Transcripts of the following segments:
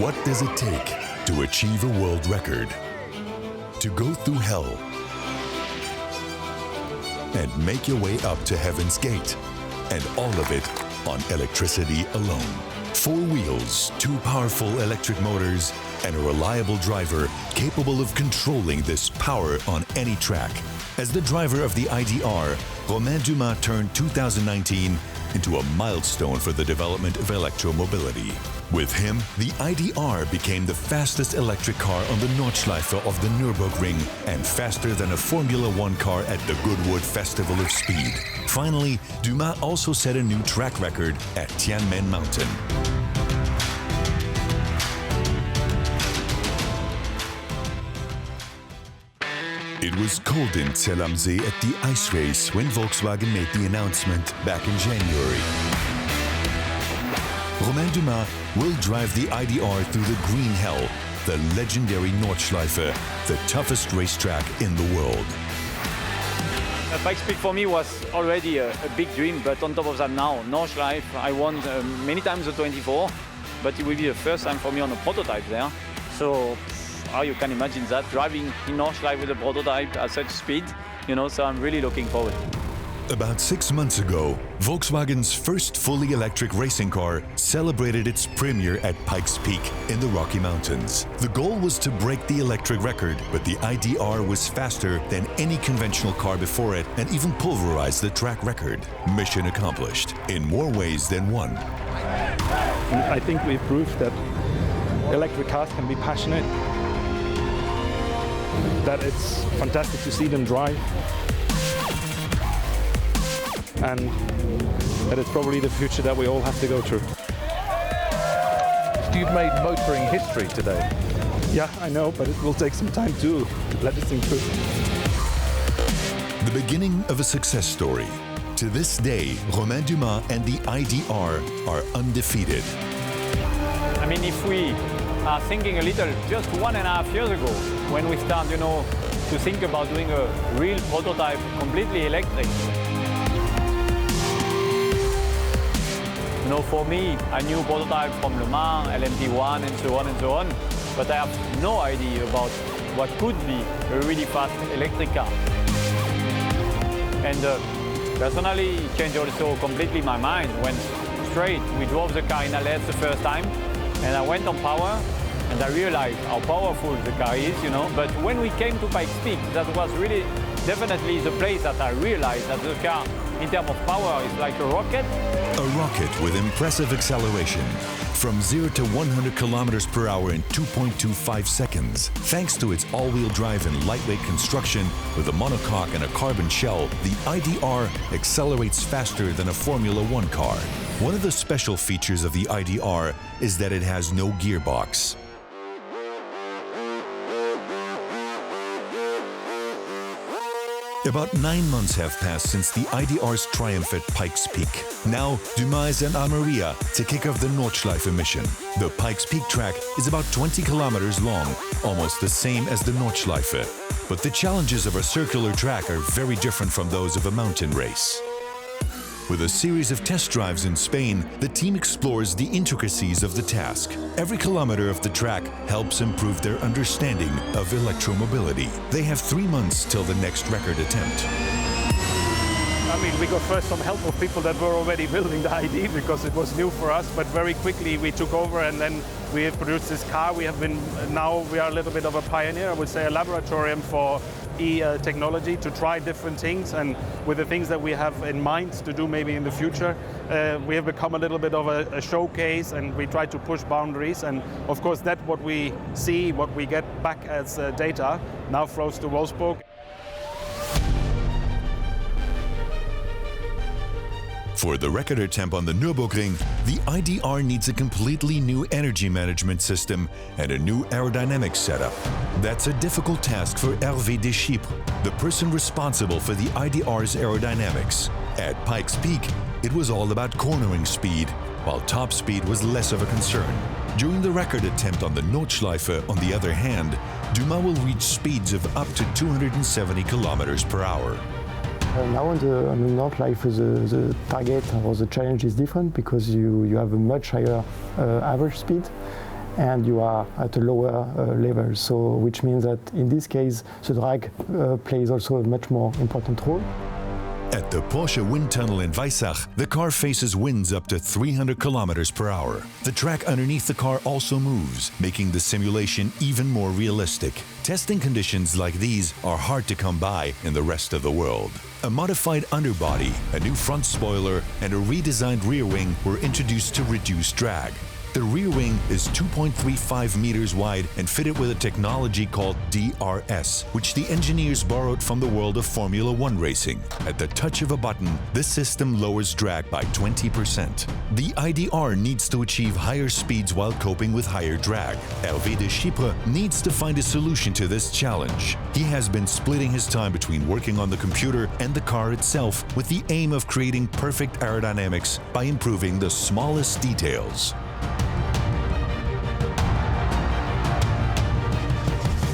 What does it take to achieve a world record? To go through hell and make your way up to heaven's gate, and all of it on electricity alone. 4 wheels, 2 powerful electric motors, and a reliable driver capable of controlling this power on any track. As the driver of the ID.R, Romain Dumas turned 2019 into a milestone for the development of electromobility. With him, the ID.R became the fastest electric car on the Nordschleife of the Nürburgring and faster than a Formula One car at the Goodwood Festival of Speed. Finally, Dumas also set a new track record at Tiananmen mountain. It was cold in Zell am See at the ice race when Volkswagen made the announcement back in January. Romain Dumas will drive the ID.R through the Green Hell, the legendary Nordschleife, the toughest racetrack in the world. Pikes Peak for me was already a big dream, but on top of that now, Nordschleife, I won many times the 24, but it will be the first time for me on a prototype there. So, you can imagine that, driving in Nordschleife with a prototype at such speed, so I'm really looking forward. About 6 months ago, Volkswagen's first fully electric racing car celebrated its premiere at Pikes Peak in the Rocky Mountains. The goal was to break the electric record, but the ID.R was faster than any conventional car before it and even pulverized the track record. Mission accomplished, in more ways than one. I think we've proved that electric cars can be passionate, that it's fantastic to see them drive, and that it's probably the future that we all have to go through. You've made motoring history today. Yeah, I know, but it will take some time to let it sink through. The beginning of a success story. To this day, Romain Dumas and the ID.R are undefeated. I mean, if we are thinking a little, just 1.5 years ago, when we start, to think about doing a real prototype completely electric. For me, I knew prototypes from Le Mans, LMP1, and so on, but I have no idea about what could be a really fast electric car. And personally, it changed also completely my mind. When straight, we drove the car in LS the first time, and I went on power, and I realized how powerful the car is, But when we came to Pikes Peak, that was really definitely the place that I realized that the car, in terms of power, is like a rocket. A rocket with impressive acceleration, from 0 to 100 kilometers per hour in 2.25 seconds. Thanks to its all-wheel drive and lightweight construction with a monocoque and a carbon shell, the ID.R accelerates faster than a Formula One car. One of the special features of the ID.R is that it has no gearbox. About 9 months have passed since the ID.R's triumph at Pikes Peak. Now, Dumas is in Almeria to kick off the Nordschleife mission. The Pikes Peak track is about 20 kilometers long, almost the same as the Nordschleife. But the challenges of a circular track are very different from those of a mountain race. With a series of test drives in Spain, the team explores the intricacies of the task. Every kilometer of the track helps improve their understanding of electromobility. They have 3 months till the next record attempt. I mean, we got first some help of people that were already building the ID because it was new for us, but very quickly we took over and then we have produced this car. Now we are a little bit of a pioneer, I would say a laboratorium for technology to try different things, and with the things that we have in mind to do maybe in the future, we have become a little bit of a showcase, and we try to push boundaries, and of course that's what we see, what we get back as data now flows to Wolfsburg. For the record attempt on the Nürburgring, the ID.R needs a completely new energy management system and a new aerodynamic setup. That's a difficult task for Hervé de Chypre, the person responsible for the ID.R's aerodynamics. At Pikes Peak, it was all about cornering speed, while top speed was less of a concern. During the record attempt on the Nordschleife, on the other hand, Dumas will reach speeds of up to 270 kilometers per hour. Now on the Nordschleife, the target or the challenge is different because you have a much higher average speed, and you are at a lower level. So, which means that in this case, the drag plays also a much more important role. At the Porsche wind tunnel in Weissach, the car faces winds up to 300 kilometers per hour. The track underneath the car also moves, making the simulation even more realistic. Testing conditions like these are hard to come by in the rest of the world. A modified underbody, a new front spoiler, and a redesigned rear wing were introduced to reduce drag. The rear wing is 2.35 meters wide and fitted with a technology called DRS, which the engineers borrowed from the world of Formula One racing. At the touch of a button, this system lowers drag by 20%. The ID.R needs to achieve higher speeds while coping with higher drag. Hervé de Chypre needs to find a solution to this challenge. He has been splitting his time between working on the computer and the car itself with the aim of creating perfect aerodynamics by improving the smallest details.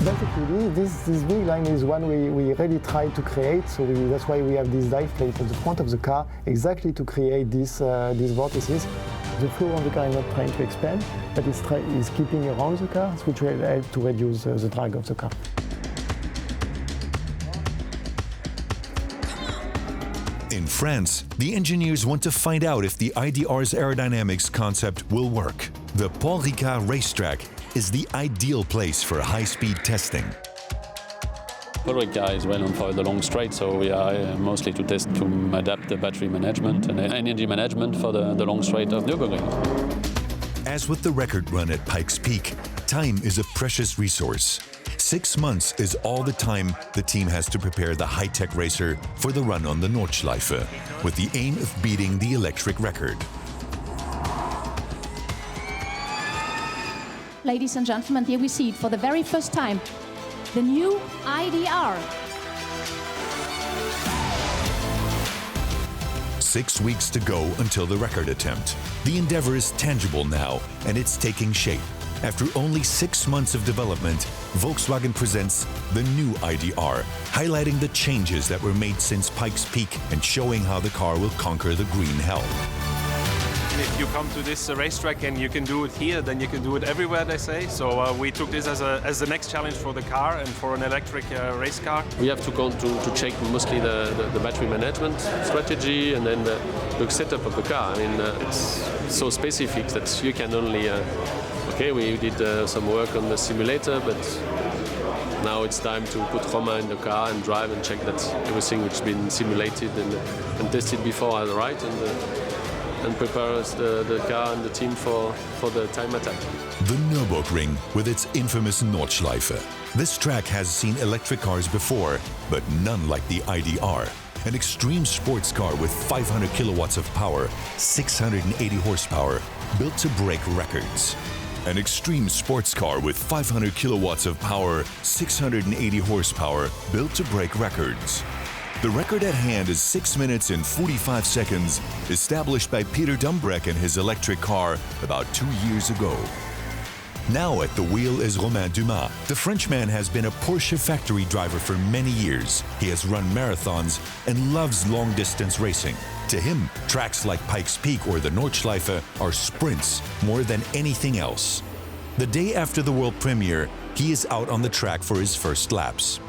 Basically, this big line is one we really tried to create, so that's why we have this dive plate at the front of the car, exactly to create these vortices. The floor on the car is not trying to expand, but it's keeping around the car, which will help to reduce the drag of the car. In France, the engineers want to find out if the ID.R's aerodynamics concept will work. The Paul Ricard racetrack is the ideal place for high-speed testing. Paul Ricard is well known for the long straight, so we are mostly to test to adapt the battery management and energy management for the long straight of Nürburgring. As with the record run at Pikes Peak, time is a precious resource. 6 months is all the time the team has to prepare the high-tech racer for the run on the Nordschleife, with the aim of beating the electric record. Ladies and gentlemen, here we see it for the very first time, the new ID.R. 6 weeks to go until the record attempt. The endeavor is tangible now, and it's taking shape. After only 6 months of development, Volkswagen presents the new ID.R, highlighting the changes that were made since Pikes Peak and showing how the car will conquer the green helm. If you come to this racetrack and you can do it here, then you can do it everywhere, they say. So we took this as the next challenge for the car and for an electric race car. We have to go to check mostly the battery management strategy and then the setup of the car. I mean, it's so specific that you can only... Okay, we did some work on the simulator, but now it's time to put Romain in the car and drive and check that everything which has been simulated and tested before are right, and prepare us the car and the team for the time attack. The Nürburgring, with its infamous Nordschleife. This track has seen electric cars before, but none like the ID.R. An extreme sports car with 500 kilowatts of power, 680 horsepower, built to break records. An extreme sports car with 500 kilowatts of power, 680 horsepower, built to break records. The record at hand is 6 minutes and 45 seconds, established by Peter Dumbreck and his electric car about 2 years ago. Now at the wheel is Romain Dumas. The Frenchman has been a Porsche factory driver for many years. He has run marathons and loves long-distance racing. To him, tracks like Pikes Peak or the Nordschleife are sprints more than anything else. The day after the world premiere, he is out on the track for his first laps.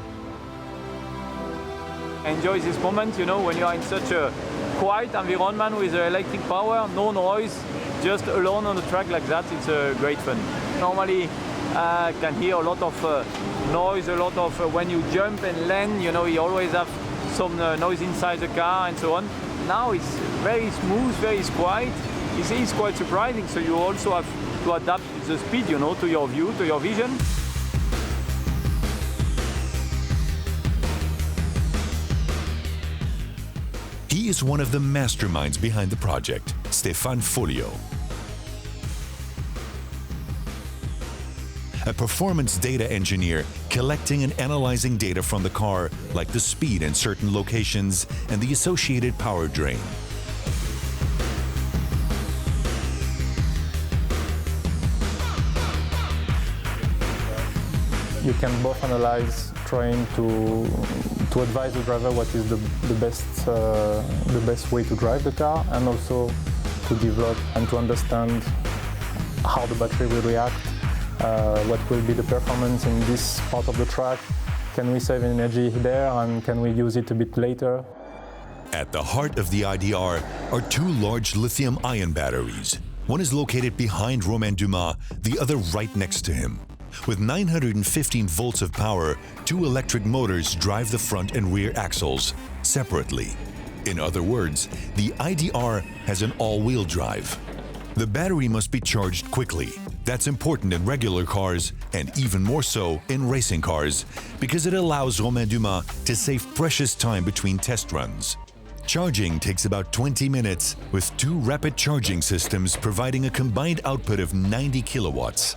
Enjoy this moment, you know, when you are in such a quiet environment with electric power, no noise, just alone on the track like that, it's great fun. Normally, can hear a lot of noise, a lot of when you jump and land, you know, you always have some noise inside the car and so on. Now it's very smooth, very quiet. It's quite surprising, so you also have to adapt the speed, you know, to your view, to your vision. He is one of the masterminds behind the project, Stéphane Folio. A performance data engineer collecting and analyzing data from the car, like the speed in certain locations and the associated power drain. You can both analyze, trying to advise the driver what is the best way to drive the car, and also to develop and to understand how the battery will react what will be the performance in this part of the track, can we save energy there and can we use it a bit later? At the heart of the ID.R are two large lithium-ion batteries. One is located behind Romain Dumas, the other right next to him. With 915 volts of power, two electric motors drive the front and rear axles separately. In other words, the ID.R has an all-wheel drive. The battery must be charged quickly. That's important in regular cars and even more so in racing cars because it allows Romain Dumas to save precious time between test runs. Charging takes about 20 minutes with two rapid charging systems providing a combined output of 90 kilowatts.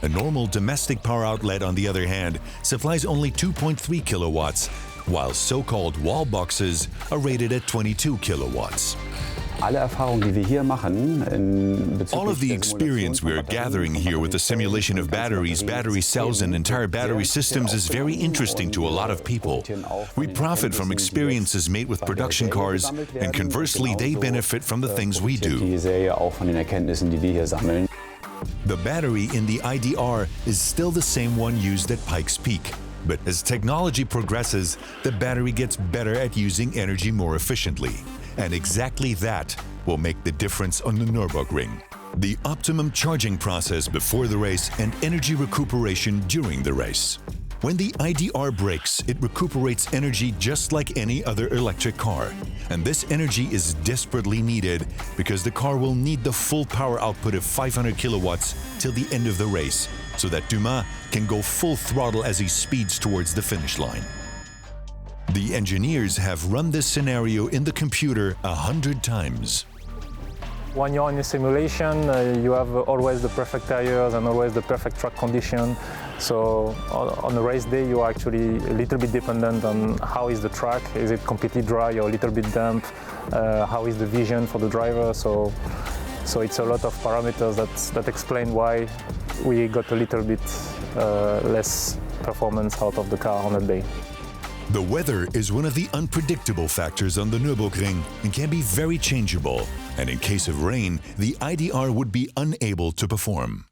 A normal domestic power outlet, on the other hand, supplies only 2.3 kilowatts, while so-called wall boxes are rated at 22 kilowatts. All of the experience we are gathering here with the simulation of batteries, battery cells, and entire battery systems is very interesting to a lot of people. We profit from experiences made with production cars, and conversely, they benefit from the things we do. The battery in the ID.R is still the same one used at Pikes Peak. But as technology progresses, the battery gets better at using energy more efficiently. And exactly that will make the difference on the Nürburgring. The optimum charging process before the race and energy recuperation during the race. When the ID.R brakes, it recuperates energy just like any other electric car. And this energy is desperately needed because the car will need the full power output of 500 kilowatts till the end of the race, so that Dumas can go full throttle as he speeds towards the finish line. The engineers have run this scenario in the computer 100 times. When you're in a simulation, you have always the perfect tires and always the perfect track condition. So on a race day, you are actually a little bit dependent on how is the track. Is it completely dry or a little bit damp? How is the vision for the driver? So it's a lot of parameters that explain why we got a little bit less performance out of the car on a day. The weather is one of the unpredictable factors on the Nürburgring and can be very changeable. And in case of rain, the ID.R would be unable to perform.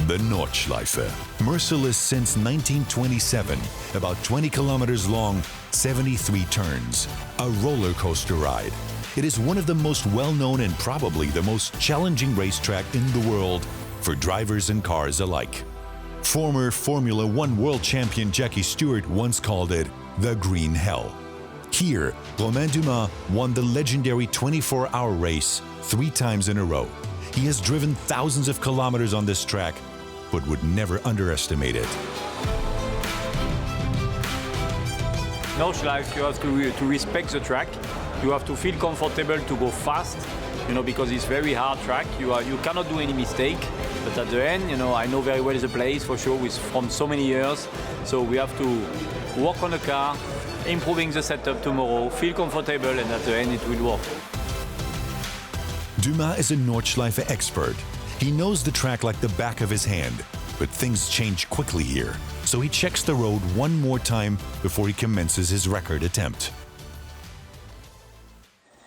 The Nordschleife, merciless since 1927, about 20 kilometers long, 73 turns, a roller coaster ride. It is one of the most well-known and probably the most challenging racetrack in the world for drivers and cars alike. Former Formula One world champion Jackie Stewart once called it the Green Hell. Here, Romain Dumas won the legendary 24-hour race 3 times in a row. He has driven thousands of kilometers on this track, but would never underestimate it. Nordschleife, you have to respect the track. You have to feel comfortable to go fast, because it's very hard track. You cannot do any mistake. But at the end, I know very well the place for sure, from so many years. So we have to work on the car, improving the setup tomorrow, feel comfortable, and at the end it will work. Dumas is a Nordschleife expert. He knows the track like the back of his hand, but things change quickly here. So he checks the road one more time before he commences his record attempt.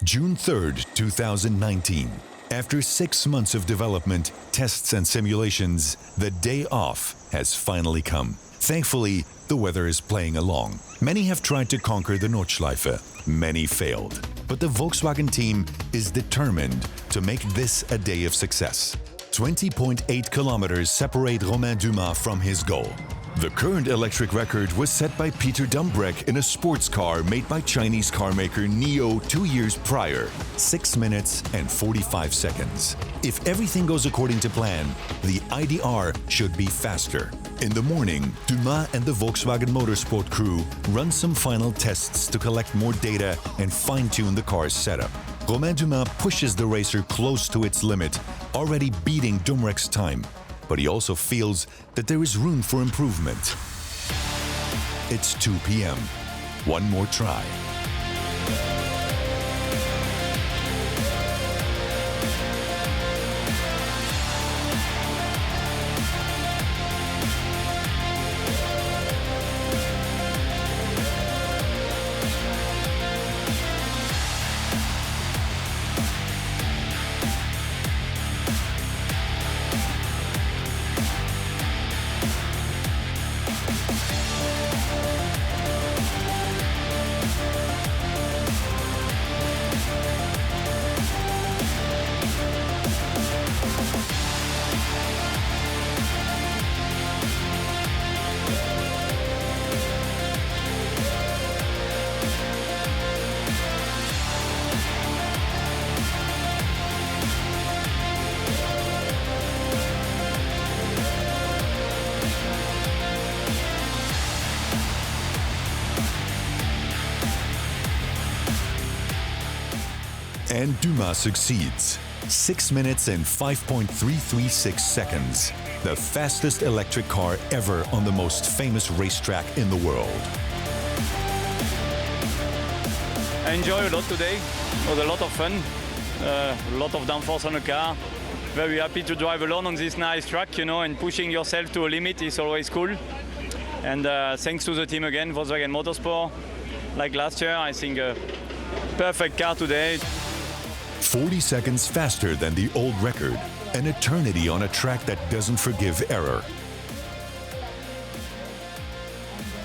June 3rd, 2019. After 6 months of development, tests and simulations, the day off has finally come. Thankfully, the weather is playing along. Many have tried to conquer the Nordschleife. Many failed. But the Volkswagen team is determined to make this a day of success. 20.8 kilometers separate Romain Dumas from his goal. The current electric record was set by Peter Dumbreck in a sports car made by Chinese carmaker NIO 2 years prior, 6 minutes and 45 seconds. If everything goes according to plan, the ID.R should be faster. In the morning, Dumas and the Volkswagen Motorsport crew run some final tests to collect more data and fine-tune the car's setup. Romain Dumas pushes the racer close to its limit, already beating Dumbreck's time. But he also feels that there is room for improvement. It's 2 p.m. One more try. And Dumas succeeds. 6 minutes and 5.336 seconds. The fastest electric car ever on the most famous racetrack in the world. I enjoyed a lot today. It was a lot of fun. A lot of downforce on the car. Very happy to drive alone on this nice track, you know, and pushing yourself to a limit is always cool. And thanks to the team again, Volkswagen Motorsport. Like last year, I think a perfect car today. 40 seconds faster than the old record. An eternity on a track that doesn't forgive error.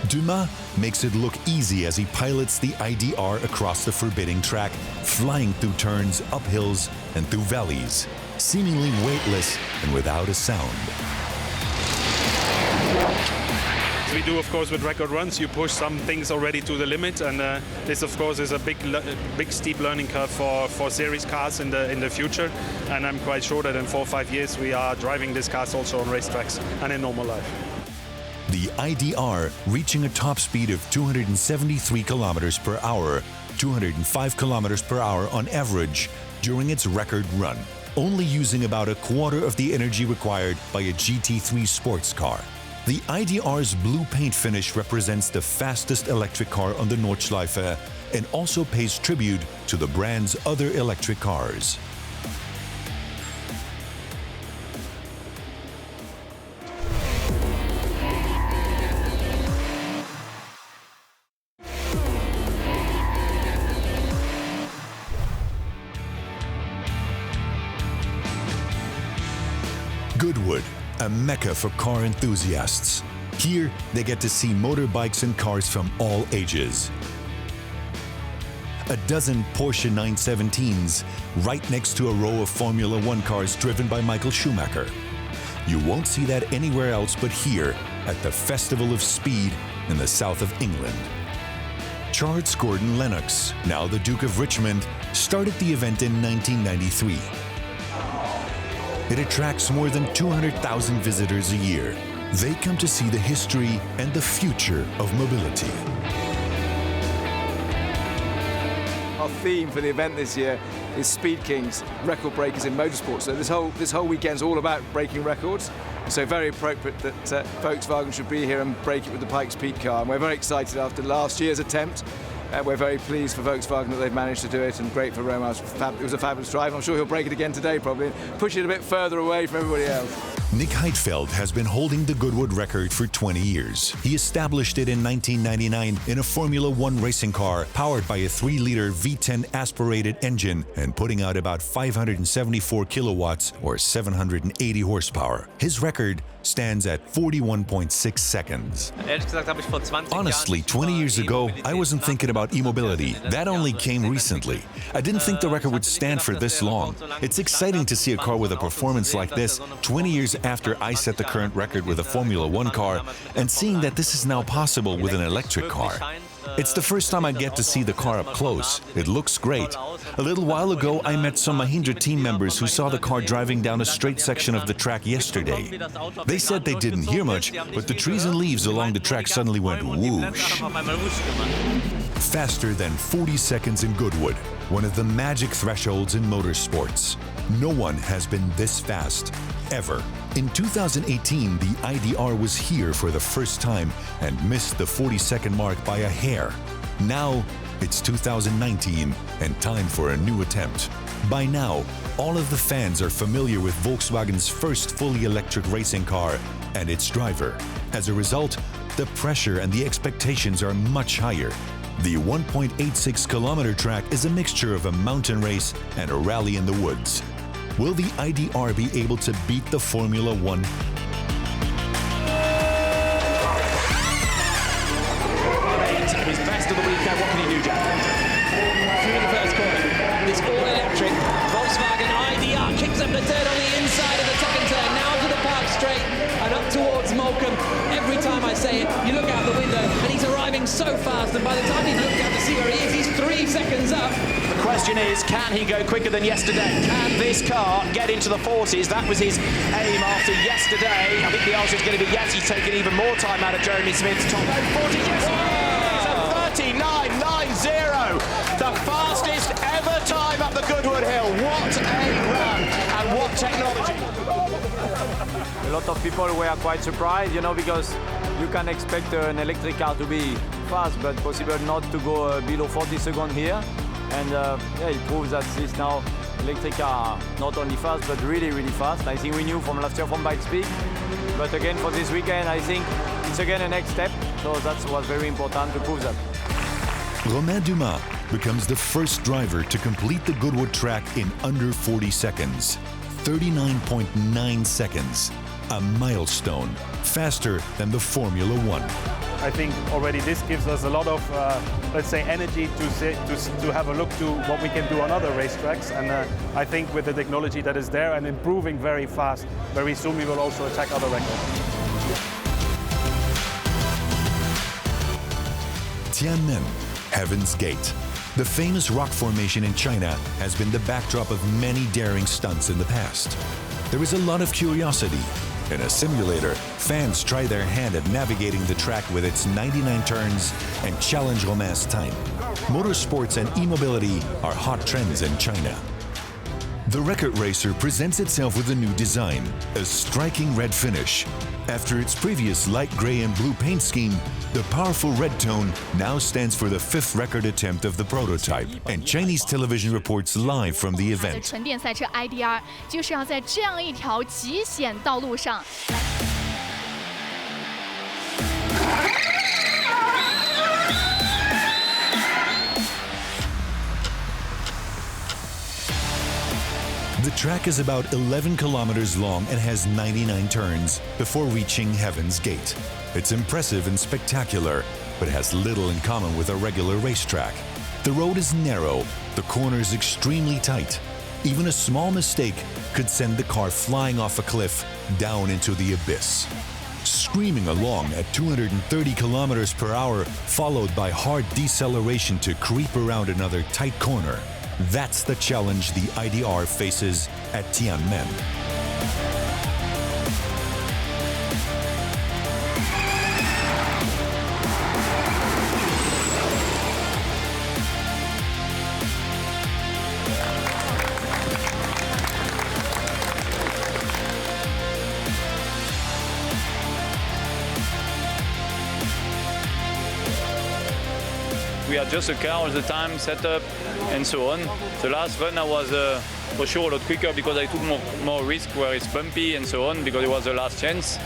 Dumas makes it look easy as he pilots the ID.R across the forbidding track, flying through turns, up hills, and through valleys, seemingly weightless and without a sound. We do, of course, with record runs, you push some things already to the limit, and this, of course, is a big steep learning curve for series cars in the future. And I'm quite sure that in 4 or 5 years we are driving these cars also on racetracks and in normal life. The ID.R reaching a top speed of 273 kilometers per hour, 205 kilometers per hour on average during its record run, only using about a quarter of the energy required by a GT3 sports car. The ID.R's blue paint finish represents the fastest electric car on the Nordschleife and also pays tribute to the brand's other electric cars. Goodwood, a mecca for car enthusiasts. Here, they get to see motorbikes and cars from all ages. A dozen Porsche 917s right next to a row of Formula One cars driven by Michael Schumacher. You won't see that anywhere else but here at the Festival of Speed in the south of England. Charles Gordon Lennox, now the Duke of Richmond, started the event in 1993. It attracts more than 200,000 visitors a year. They come to see the history and the future of mobility. Our theme for the event this year is Speed Kings, record breakers in motorsport. So this whole weekend's all about breaking records. So very appropriate that Volkswagen should be here and break it with the Pikes Peak car. And we're very excited after last year's attempt. We're very pleased for Volkswagen that they've managed to do it, and great for Romain. It was a fabulous drive. I'm sure he'll break it again today probably, and push it a bit further away from everybody else. Nick Heidfeld has been holding the Goodwood record for 20 years. He established it in 1999 in a Formula One racing car powered by a 3-liter V10 aspirated engine and putting out about 574 kilowatts or 780 horsepower. His record stands at 41.6 seconds. Honestly, 20 years ago, I wasn't thinking about e-mobility. That only came recently. I didn't think the record would stand for this long. It's exciting to see a car with a performance like this 20 years after I set the current record with a Formula One car, and seeing that this is now possible with an electric car. It's the first time I get to see the car up close. It looks great. A little while ago, I met some Mahindra team members who saw the car driving down a straight section of the track yesterday. They said they didn't hear much, but the trees and leaves along the track suddenly went whoosh. Faster than 40 seconds in Goodwood, one of the magic thresholds in motorsports. No one has been this fast, ever. In 2018, the ID.R was here for the first time and missed the 40-second mark by a hair. Now, it's 2019 and time for a new attempt. By now, all of the fans are familiar with Volkswagen's first fully electric racing car and its driver. As a result, the pressure and the expectations are much higher. The 1.86-kilometer track is a mixture of a mountain race and a rally in the woods. Will the ID.R be able to beat the Formula One? His best of the weekend. What can he do, Jack? Through the first corner. It's all electric. Volkswagen ID.R kicks up the turn on the inside of the second turn. Now to the park straight and up towards Moulcom. Every time I say it, you look out the window and he's arriving so fast, and by the time he's looked out to see where he is, he's 3 seconds up. The question is, can he go quicker than yesterday? Can this car get into the 40s? That was his aim after yesterday. I think the answer is going to be yes. He's taken even more time out of Jeremy Smith's top 40. Yes, he is! A 39.90. The fastest ever time up the Goodwood. technology. A lot of people were quite surprised, you know, because you can expect an electric car to be fast, but possible not to go below 40 seconds here. And yeah, it proves that this now electric car are not only fast, but really, really fast. I think we knew from last year from Pikes Peak. But again, for this weekend, I think it's again a next step. So that was very important to prove that. Romain Dumas becomes the first driver to complete the Goodwood track in under 40 seconds. 39.9 seconds. A milestone, faster than the Formula One. I think already this gives us a lot of, let's say, energy to have a look to what we can do on other racetracks. And I think with the technology that is there and improving very fast, very soon we will also attack other records. Tiananmen, Heaven's Gate. The famous rock formation in China has been the backdrop of many daring stunts in the past. There is a lot of curiosity. In a simulator, fans try their hand at navigating the track with its 99 turns and challenge Romain's time. Motorsports and e-mobility are hot trends in China. The record racer presents itself with a new design, a striking red finish. After its previous light gray and blue paint scheme, the powerful red tone now stands for the 5th record attempt of the prototype, and Chinese television reports live from the event. 纯电赛车 ID.R 就是要在这样一条极险道路上。 The track is about 11 kilometers long and has 99 turns before reaching Heaven's Gate. It's impressive and spectacular, but has little in common with a regular racetrack. The road is narrow, the corners extremely tight. Even a small mistake could send the car flying off a cliff down into the abyss. Screaming along at 230 kilometers per hour, followed by hard deceleration to creep around another tight corner. That's the challenge the ID.R faces at Tiananmen. We had just a car all the time, set up, and so on. The last one I was for sure a lot quicker because I took more risk where it's bumpy and so on, because it was the last chance.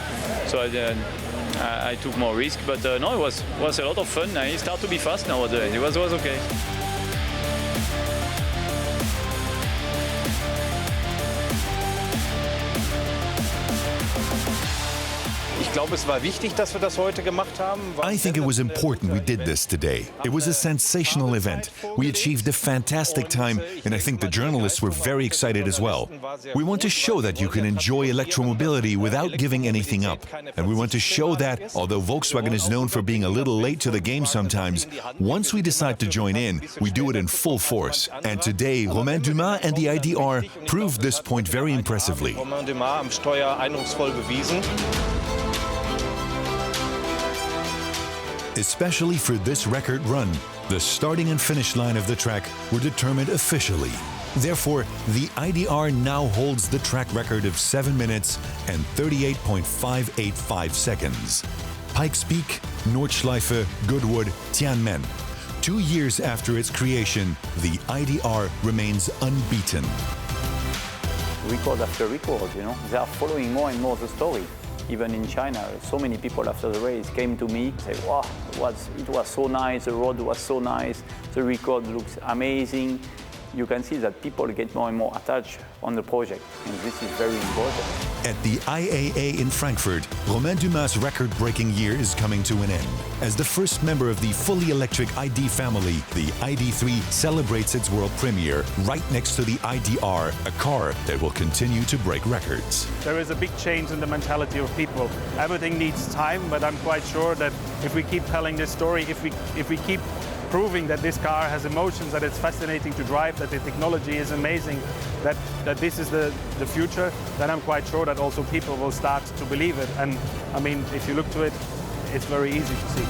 So I took more risk, but no, it was a lot of fun. I start to be fast nowadays. It was okay. I think it was important we did this today. It was a sensational event. We achieved a fantastic time, and I think the journalists were very excited as well. We want to show that you can enjoy electromobility without giving anything up. And we want to show that, although Volkswagen is known for being a little late to the game sometimes, once we decide to join in, we do it in full force. And today, Romain Dumas and the ID.R proved this point very impressively. Especially for this record run, the starting and finish line of the track were determined officially. Therefore, the ID.R now holds the track record of 7 minutes and 38.585 seconds. Pikes Peak, Nordschleife, Goodwood, Tiananmen. 2 years after its creation, the ID.R remains unbeaten. Record after record, you know, they are following more and more the story. Even in China, so many people after the race came to me, say, wow, it was so nice, the road was so nice, the record looks amazing. You can see that people get more and more attached on the project, and this is very important. At the IAA in Frankfurt, Romain Dumas' record-breaking year is coming to an end. As the first member of the fully electric ID family, the ID.3 celebrates its world premiere right next to the ID.R, a car that will continue to break records. There is a big change in the mentality of people. Everything needs time, but I'm quite sure that if we keep telling this story, if we keep proving that this car has emotions, that it's fascinating to drive, that the technology is amazing, that this is the future, then I'm quite sure that also people will start to believe it. And I mean, if you look to it, it's very easy to see.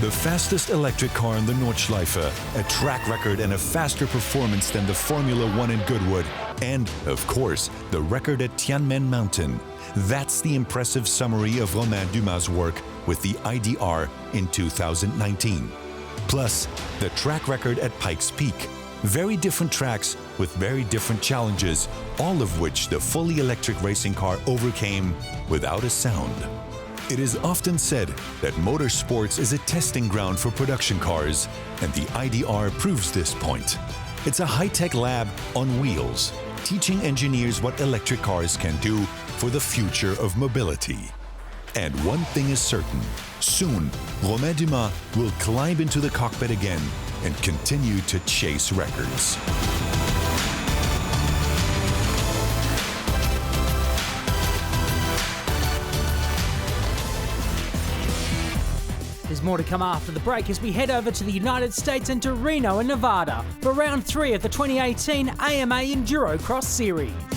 The fastest electric car in the Nordschleife, a track record and a faster performance than the Formula One in Goodwood, and, of course, the record at Tiananmen Mountain. That's the impressive summary of Romain Dumas' work with the ID.R in 2019. Plus, the track record at Pikes Peak. Very different tracks with very different challenges, all of which the fully electric racing car overcame without a sound. It is often said that motorsports is a testing ground for production cars, and the ID.R proves this point. It's a high-tech lab on wheels, teaching engineers what electric cars can do for the future of mobility. And one thing is certain, soon Romain Dumas will climb into the cockpit again and continue to chase records. There's more to come after the break as we head over to the United States and to Reno in Nevada for round 3 of the 2018 AMA Enduro Cross Series.